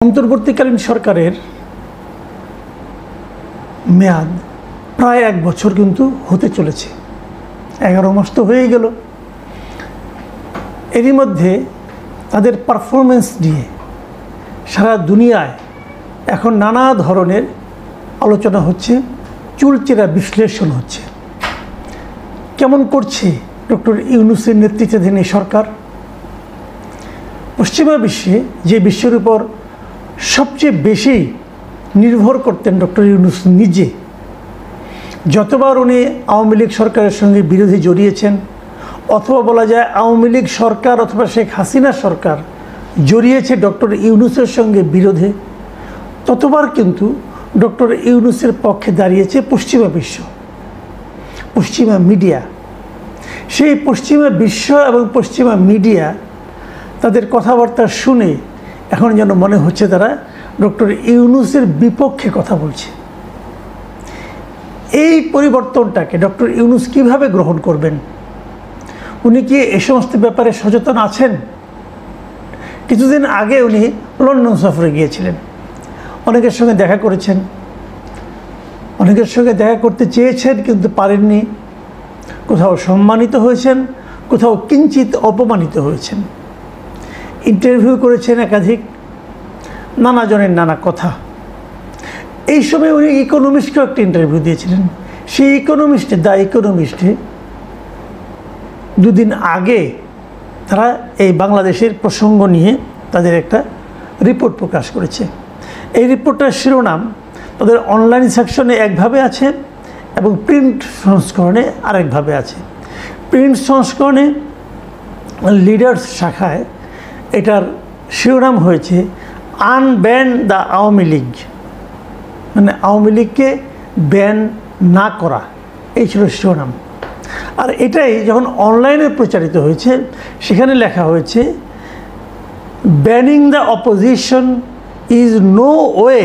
অন্তর্বর্তীকালীন সরকারের মেয়াদ প্রায় 1 বছর কিন্তু হতে চলেছে। 11 মাস তো হয়েই গেল। এরই মধ্যে তাদের পারফরমেন্স নিয়ে সারা দুনিয়ায় এখন নানা ধরনের আলোচনা হচ্ছে, চুলচেরা বিশ্লেষণ হচ্ছে। কেমন করছে ডক্টর ইউনূসের নেতৃত্বাধীন এই সরকার? পশ্চিমা বিশ্বে যে বিশ্বের উপর সবচেয়ে বেশি নির্ভর করতেন ডক্টর ইউনূস নিজে, যতবার উনি আওয়ামী লীগ সরকারের সঙ্গে বিরোধী জড়িয়েছেন, অথবা বলা যায় আওয়ামী লীগ সরকার অথবা শেখ হাসিনা সরকার জড়িয়েছে ডক্টর ইউনূসের সঙ্গে বিরোধে, ততবার কিন্তু ডক্টর ইউনূসের পক্ষে দাঁড়িয়েছে পশ্চিমা বিশ্ব, পশ্চিমা মিডিয়া। সেই পশ্চিমা বিশ্ব এবং পশ্চিমা মিডিয়া তাদের কথাবার্তা শুনে এখন যেন মনে হচ্ছে তারা ডক্টর ইউনূসের বিপক্ষে কথা বলছে। এই পরিবর্তনটাকে ডক্টর ইউনূস কীভাবে গ্রহণ করবেন? উনি কি এ সমস্ত ব্যাপারে সচেতন আছেন? কিছুদিন আগে উনি লন্ডন সফরে গিয়েছিলেন, অনেকের সঙ্গে দেখা করেছেন, অনেকের সঙ্গে দেখা করতে চেয়েছেন কিন্তু পারেননি। কোথাও সম্মানিত হয়েছেন, কোথাও কিঞ্চিত অপমানিত হয়েছেন। ইন্টারভিউ করেছেন একাধিক, নানা জনের নানা কথা। এই সময় উনি ইকোনমিস্টকেও একটা ইন্টারভিউ দিয়েছিলেন। সেই দ্য ইকোনমিস্টে দুদিন আগে তারা এই বাংলাদেশের প্রসঙ্গ নিয়ে তাদের একটা রিপোর্ট প্রকাশ করেছে। এই রিপোর্টটার শিরোনাম তাদের অনলাইন সেকশনে একভাবে আছে এবং প্রিন্ট সংস্করণে আরেকভাবে আছে। প্রিন্ট সংস্করণে লিডার্স শাখায় এটার শিরোনাম হয়েছে আনব্যান দ্য আওয়ামী লীগ, মানে আওয়ামী লীগকে ব্যান না করা, এই ছিল শিরোনাম। আর এটাই যখন অনলাইনে প্রচারিত হয়েছে সেখানে লেখা হয়েছে banning the opposition is no way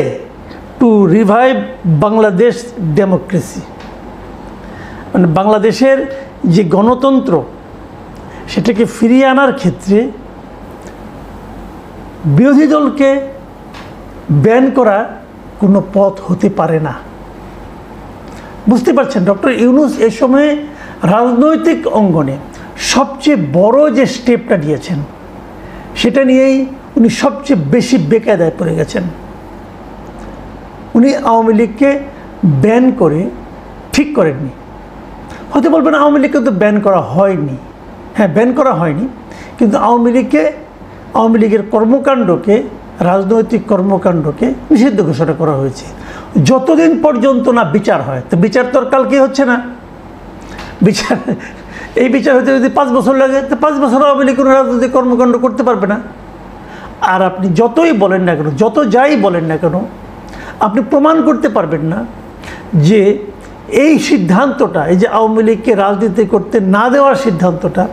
to revive Bangladesh democracy, মানে বাংলাদেশের যে গণতন্ত্র সেটাকে ফিরিয়ে আনার ক্ষেত্রে বিরোধী দলকে ব্যান করা কোনো পথ হতে পারে না। বুঝতে পারছেন, ডক্টর ইউনূস এ সময়ে রাজনৈতিক অঙ্গনে সবচেয়ে বড় যে স্টেপটা নিয়েছেন সেটা নিয়েই উনি সবচেয়ে বেশি বেকায়দায় পড়ে গেছেন। উনি আওয়ামী লীগকে ব্যান করে ঠিক করেননি। হয়তো বলবেন আওয়ামী লীগকে তো ব্যান করা হয়নি। হ্যাঁ, ব্যান করা হয়নি, কিন্তু আওয়ামী লীগের কর্মকাণ্ডকে, রাজনৈতিক কর্মকাণ্ডকে নিষিদ্ধ ঘোষণা করা হয়েছে যতদিন পর্যন্ত না বিচার হয়। তো বিচার তো আর কালকে হচ্ছে না। এই বিচার হতে যদি 5 বছর লাগে, তো 5 বছর আওয়ামী লীগ কোনো রাজনৈতিক কর্মকাণ্ড করতে পারবে না। আর আপনি যতই বলেন না কেন, যত যাই বলেন না কেন, আপনি প্রমাণ করতে পারবেন না যে এই সিদ্ধান্তটা, এই যে আওয়ামী লীগকে রাজনীতি করতে না দেওয়ার সিদ্ধান্তটা,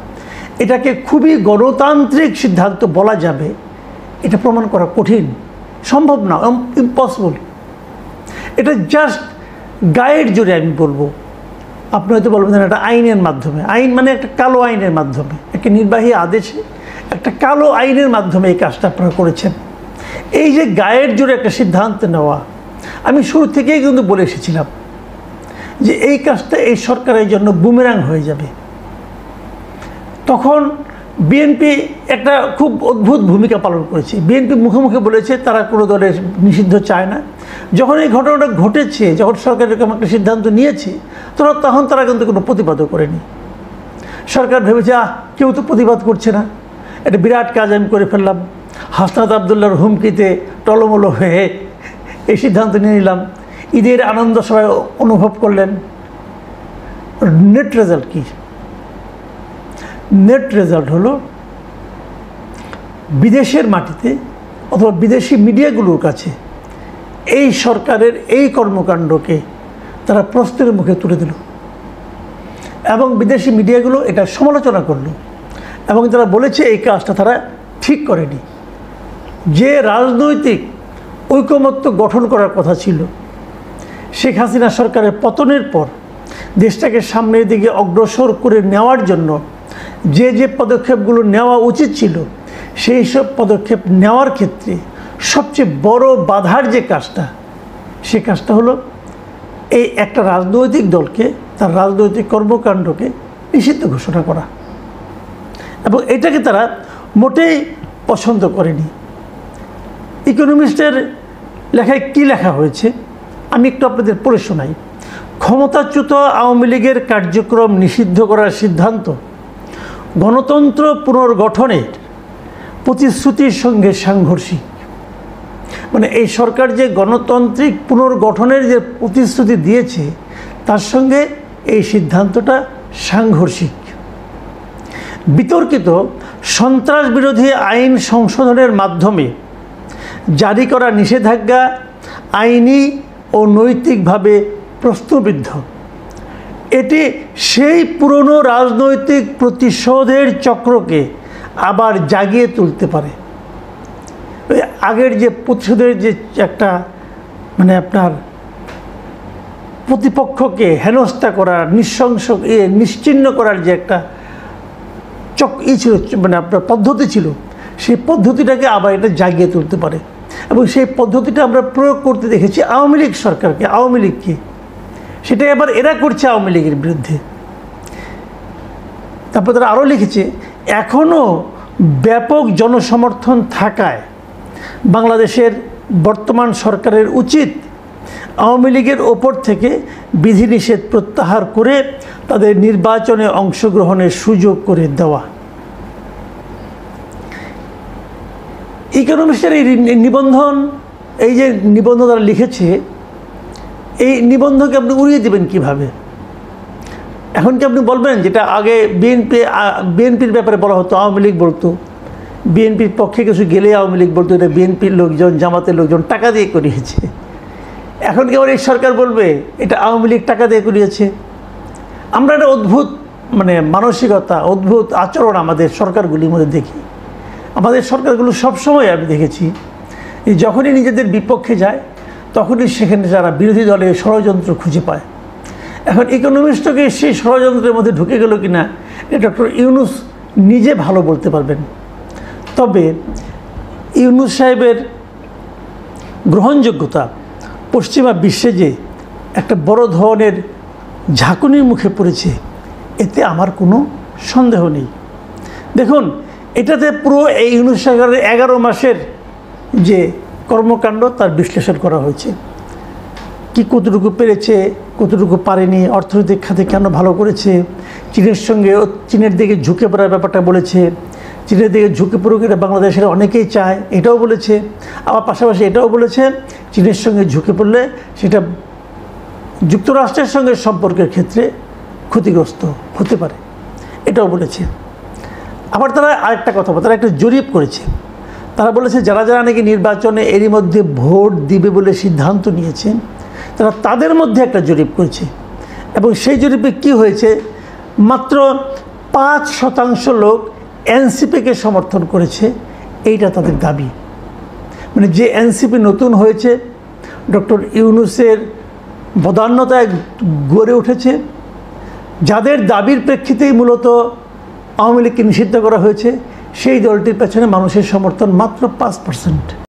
এটাকে খুবই গণতান্ত্রিক সিদ্ধান্ত বলা যাবে, এটা প্রমাণ করা কঠিন, সম্ভব না, ইম্পসিবল। এটা জাস্ট গাইড জুড়ে আমি বলবো। আপনি হয়তো বলবেন এটা আইনের মাধ্যমে, আইন মানে একটা কালো আইনের মাধ্যমে, একটা নির্বাহী আদেশে একটা কালো আইনের মাধ্যমে এই কাজটা আপনারা করেছেন। এই যে গাইড জুড়ে একটা সিদ্ধান্ত নেওয়া, আমি শুরু থেকেই কিন্তু বলে এসেছিলাম যে এই কাজটা এই সরকারের জন্য বুমেরাং হয়ে যাবে। তখন বিএনপি একটা খুব অদ্ভুত ভূমিকা পালন করেছে। বিএনপি মুখে মুখে বলেছে তারা কোনো দলের নিষিদ্ধ চায় না। যখন এই ঘটনাটা ঘটেছে, যখন সরকার এরকম একটা সিদ্ধান্ত নিয়েছে, তখন তারা কিন্তু কোনো প্রতিবাদও করেনি। সরকার ভেবেছে কেউ তো প্রতিবাদ করছে না, এটা বিরাট কাজ আমি করে ফেললাম, হাসনাত আবদুল্লাহর হুমকিতে টলমলো হয়ে এই সিদ্ধান্ত নিয়ে নিলাম। ঈদের আনন্দ সবাই অনুভব করলেন। নেট রেজাল্ট কী? নেট রেজাল্ট হলো বিদেশের মাটিতে অথবা বিদেশি মিডিয়াগুলোর কাছে এই সরকারের এই কর্মকাণ্ডকে তারা প্রশ্নের মুখে তুলে দিল এবং বিদেশি মিডিয়াগুলো এটা সমালোচনা করলো এবং তারা বলেছে এই কাজটা তারা ঠিক করেনি। যে রাজনৈতিক ঐকমত্য গঠন করার কথা ছিল, শেখ হাসিনা সরকারের পতনের পর দেশটাকে সামনের দিকে অগ্রসর করে নেওয়ার জন্য যে পদক্ষেপগুলো নেওয়া উচিত ছিল, সেই সব পদক্ষেপ নেওয়ার ক্ষেত্রে সবচেয়ে বড় বাধার যে কাজটা, সে কাজটা হলো এই একটা রাজনৈতিক দলকে তার রাজনৈতিক কর্মকাণ্ডকে নিষিদ্ধ ঘোষণা করা, এবং এটাকে তারা মোটেই পছন্দ করেনি। ইকোনমিস্টের লেখায় কী লেখা হয়েছে আমি একটু আপনাদের পড়ে শোনাই। ক্ষমতাচ্যুত আওয়ামী লীগের কার্যক্রম নিষিদ্ধ করার সিদ্ধান্ত গণতন্ত্র পুনর্গঠনের প্রতিশ্রুতির সঙ্গে সাংঘর্ষিক। মানে এই সরকার যে গণতান্ত্রিক পুনর্গঠনের যে প্রতিশ্রুতি দিয়েছে তার সঙ্গে এই সিদ্ধান্তটা সাংঘর্ষিক। বিতর্কিত সন্ত্রাস বিরোধী আইন সংশোধনের মাধ্যমে জারি করা নিষেধাজ্ঞা আইনি ও নৈতিকভাবে প্রশ্নবিদ্ধ। এটি সেই পুরনো রাজনৈতিক প্রতিশোধের চক্রকে আবার জাগিয়ে তুলতে পারে। আগের যে প্রতিশোধের যে একটা মানে আপনার প্রতিপক্ষকে হেনস্থা করার, নিশ্চিহ্ন করার যে একটা ছিল, মানে আপনার পদ্ধতি ছিল, সেই পদ্ধতিটাকে আবার এটা জাগিয়ে তুলতে পারে। এবং সেই পদ্ধতিটা আমরা প্রয়োগ করতে দেখেছি আওয়ামী লীগ সরকারকে, আওয়ামী লীগকে। সেটাই আবার এরা করছে আওয়ামী লীগের বিরুদ্ধে। তারপর তারা আরও লিখেছে, এখনও ব্যাপক জনসমর্থন থাকায় বাংলাদেশের বর্তমান সরকারের উচিত আওয়ামী লীগের ওপর থেকে বিধিনিষেধ প্রত্যাহার করে তাদের নির্বাচনে অংশগ্রহণের সুযোগ করে দেওয়া। ইকোনমিস্টের এই নিবন্ধন, এই যে নিবন্ধ তারা লিখেছে, এই নিবন্ধকে আপনি উড়িয়ে দেবেন কিভাবে? এখন কি আপনি বলবেন যেটা আগে বিএনপির ব্যাপারে বলা হতো, আওয়ামী লীগ বলতো, বিএনপির পক্ষে কিছু গেলে আওয়ামী লীগ বলতো এটা বিএনপির লোকজন, জামাতের লোকজন টাকা দিয়ে করিয়েছে। এখন কি আবার এই সরকার বলবে এটা আওয়ামী লীগ টাকা দিয়ে করিয়েছে? আমরা একটা অদ্ভুত মানে মানসিকতা, অদ্ভুত আচরণ আমাদের সরকারগুলির মধ্যে দেখি। আমাদের সরকারগুলো সবসময় আমি দেখেছি যখনই নিজেদের বিপক্ষে যায় তখনই সেখানে যারা বিরোধী দলের ষড়যন্ত্র খুঁজে পায়। এখন ইকোনমিস্টকে সেই ষড়যন্ত্রের মধ্যে ঢুকে গেল কি না এটা ডক্টর ইউনূস নিজে ভালো বলতে পারবেন। তবে ইউনূস সাহেবের গ্রহণযোগ্যতা পশ্চিমা বিশ্বে যে একটা বড় ধরনের ঝাঁকুনির মুখে পড়েছে এতে আমার কোনো সন্দেহ নেই। দেখুন, এটাতে পুরো এই ইউনূস সরকারের 11 মাসের যে কর্মকাণ্ড তার বিশ্লেষণ করা হয়েছে। কি কতটুকু পেরেছে, কতটুকু পারেনি, অর্থনৈতিক খাতে কেন ভালো করেছে, চীনের দিকে ঝুঁকে পড়ার ব্যাপারটা বলেছে, চীনের দিকে ঝুঁকে পড়ুক এটা বাংলাদেশের অনেকেই চায় এটাও বলেছে। আবার পাশাপাশি এটাও বলেছে চীনের সঙ্গে ঝুঁকে পড়লে সেটা যুক্তরাষ্ট্রের সঙ্গে সম্পর্কের ক্ষেত্রে ক্ষতিগ্রস্ত হতে পারে, এটাও বলেছে। আবার তারা আরেকটা কথা বলে, তারা একটা জরিপ করেছে। তারা বলেছে যারা যারা নাকি নির্বাচনে এরই মধ্যে ভোট দিবে বলে সিদ্ধান্ত নিয়েছে তারা তাদের মধ্যে একটা জরিপ করেছে, এবং সেই জরিপে কি হয়েছে, মাত্র 5% লোক এনসিপিকে সমর্থন করেছে, এইটা তাদের দাবি। মানে যে এনসিপি নতুন হয়েছে, ডক্টর ইউনূসের বদান্যতায় গড়ে উঠেছে, যাদের দাবির প্রেক্ষিতেই মূলত আওয়ামী লীগকে নিষিদ্ধ করা হয়েছে, সেই দলটির পেছনে মানুষের সমর্থন মাত্র 5%।